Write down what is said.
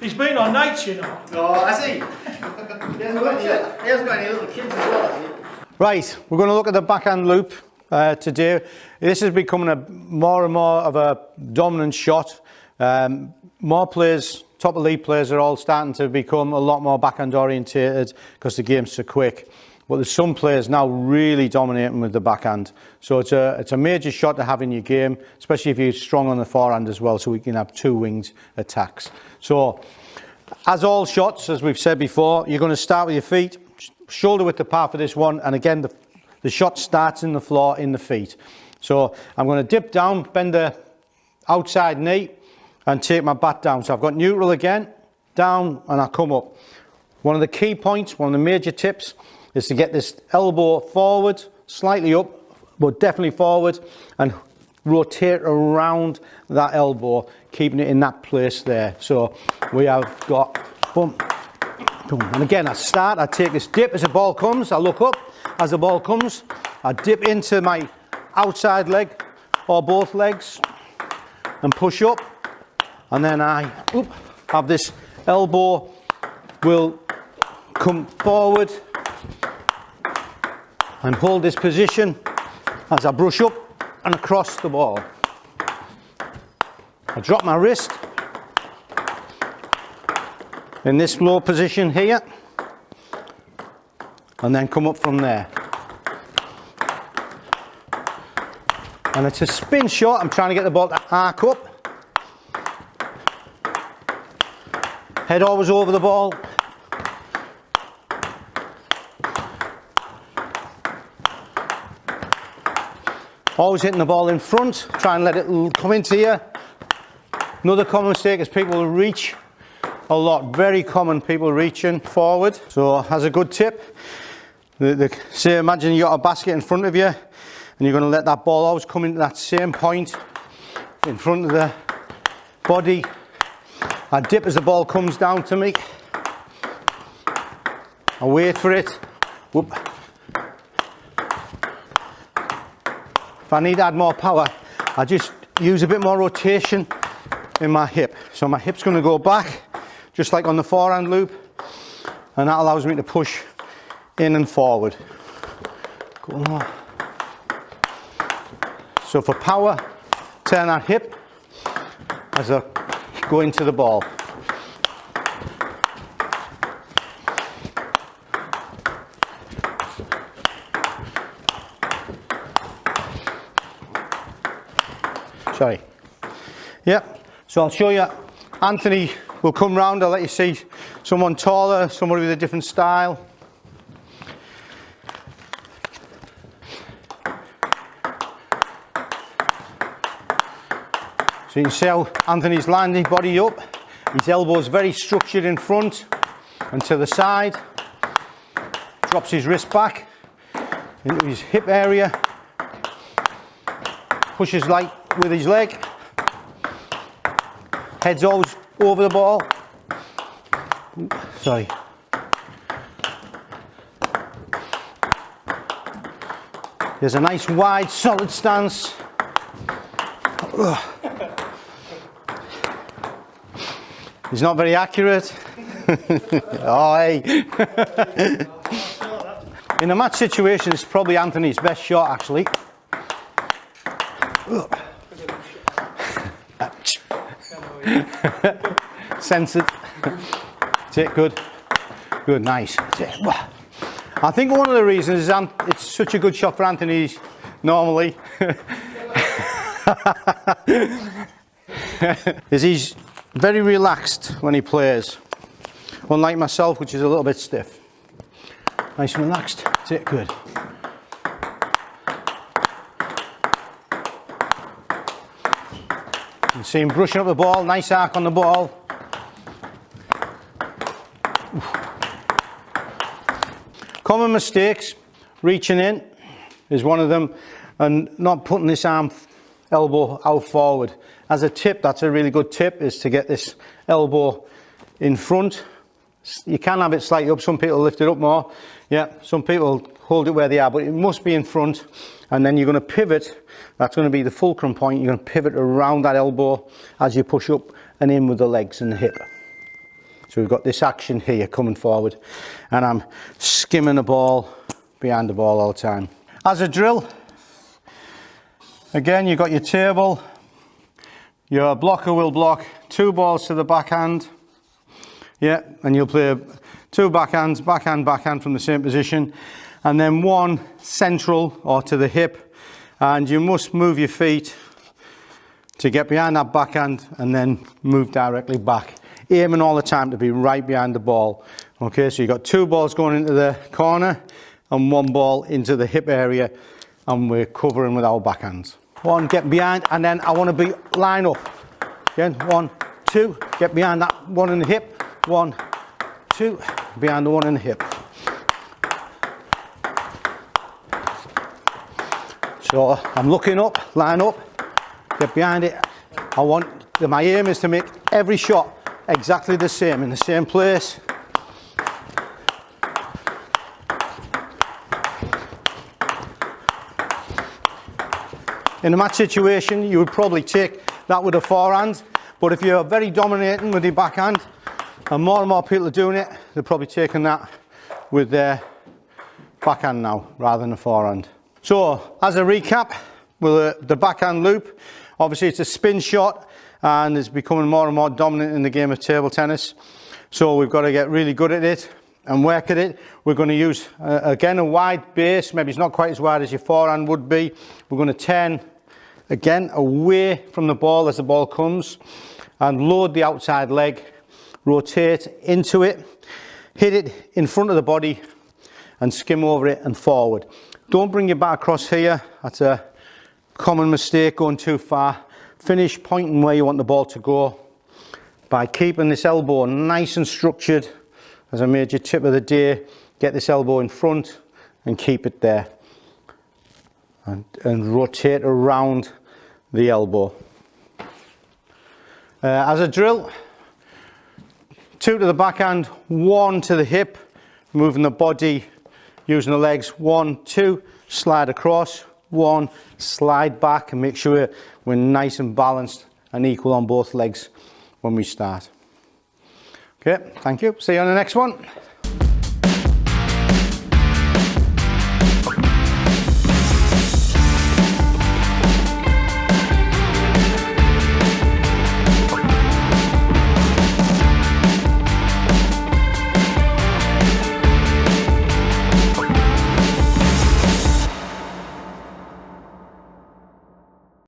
He's been on nights, you know. Oh, I see. He hasn't got any little kids as well. Right, we're going to look at the backhand loop today. This is becoming more and more of a dominant shot. More players, top elite players, are all starting to become a lot more backhand orientated because the game's so quick. But there's some players now really dominating with the backhand. So it's a major shot to have in your game, especially if you're strong on the forehand as well, so we can have two winged attacks. So, as all shots, as we've said before, you're going to start with your feet, shoulder width apart for this one, and again the shot starts in the floor in the feet. So I'm going to dip down, bend the outside knee, and take my bat down. So I've got neutral again, down, and I come up. One of the key points, one of the major tips, is to get this elbow forward, slightly up, but definitely forward, and rotate around that elbow, keeping it in that place there. So we have got boom, boom. And again, I take this dip as the ball comes, I look up as the ball comes, I dip into my outside leg or both legs and push up, and then I have this elbow will come forward and hold this position as I brush up and across the ball. I drop my wrist in this low position here and then come up from there. And it's a spin shot. I'm trying to get the ball to arc up. Head always over the ball. Always hitting the ball in front, try and let it come into you. Another common mistake is people reach a lot. Very common, people reaching forward. So as a good tip, say imagine you got a basket in front of you and you're going to let that ball always come into that same point in front of the body. I dip as the ball comes down to me. I wait for it. Whoop. If I need to add more power, I just use a bit more rotation in my hip. So my hip's going to go back, just like on the forehand loop, and that allows me to push in and forward. So for power, turn that hip as I go into the ball. Sorry. Yep. So I'll show you. Anthony will come round. I'll let you see someone taller, somebody with a different style. So you can see how Anthony's landing body up. His elbow is very structured in front and to the side. Drops his wrist back into his hip area. Pushes light with his leg. Head's always over the ball. Sorry. There's a nice wide solid stance. He's not very accurate. Oh, hey. In a match situation, it's probably Anthony's best shot actually. Sense it. That's it, good. Good, nice. I think one of the reasons is it's such a good shot for Anthony normally is he's very relaxed when he plays. Unlike myself, which is a little bit stiff. Nice and relaxed. That's it, good. You can see him brushing up the ball, nice arc on the ball. Common mistakes, reaching in is one of them, and not putting this elbow out forward. As a tip, that's a really good tip, is to get this elbow in front. You can have it slightly up, some people lift it up more. Yeah, some people hold it where they are, but it must be in front. And then you're going to pivot, that's going to be the fulcrum point. You're going to pivot around that elbow as you push up and in with the legs and the hip. So we've got this action here coming forward, and I'm skimming the ball behind the ball all the time. As a drill, again, you've got your table. Your blocker will block 2 balls to the backhand. Yeah, and you'll play 2 backhands, backhand, backhand from the same position, and then 1 central or to the hip, and you must move your feet to get behind that backhand and then move directly back, aiming all the time to be right behind the ball. Okay, so you've got 2 balls going into the corner and 1 ball into the hip area, and we're covering with our backhands. 1, get behind, and then I want to be line up. Again, 1, 2, get behind that one in the hip. 1, 2, behind the one in the hip. So I'm looking up, line up, get behind it. My aim is to make every shot exactly the same, in the same place. In a match situation, you would probably take that with a forehand, but if you're very dominating with your backhand, and more people are doing it, they're probably taking that with their backhand now, rather than a forehand. So, as a recap, with the backhand loop, obviously it's a spin shot, and it's becoming more and more dominant in the game of table tennis. So we've got to get really good at it and work at it. We're going to use, again, a wide base. Maybe it's not quite as wide as your forehand would be. We're going to turn, again, away from the ball as the ball comes, and load the outside leg, rotate into it, hit it in front of the body, and skim over it and forward. Don't bring your bat across here. That's a common mistake, going too far. Finish pointing where you want the ball to go by keeping this elbow nice and structured. As I made your tip of the day, get this elbow in front and keep it there, and rotate around the elbow. As a drill, 2 to the backhand, 1 to the hip, moving the body, using the legs. 1, 2, slide across, 1, slide back, and make sure we're nice and balanced and equal on both legs when we start. Okay, thank you. See you on the next one.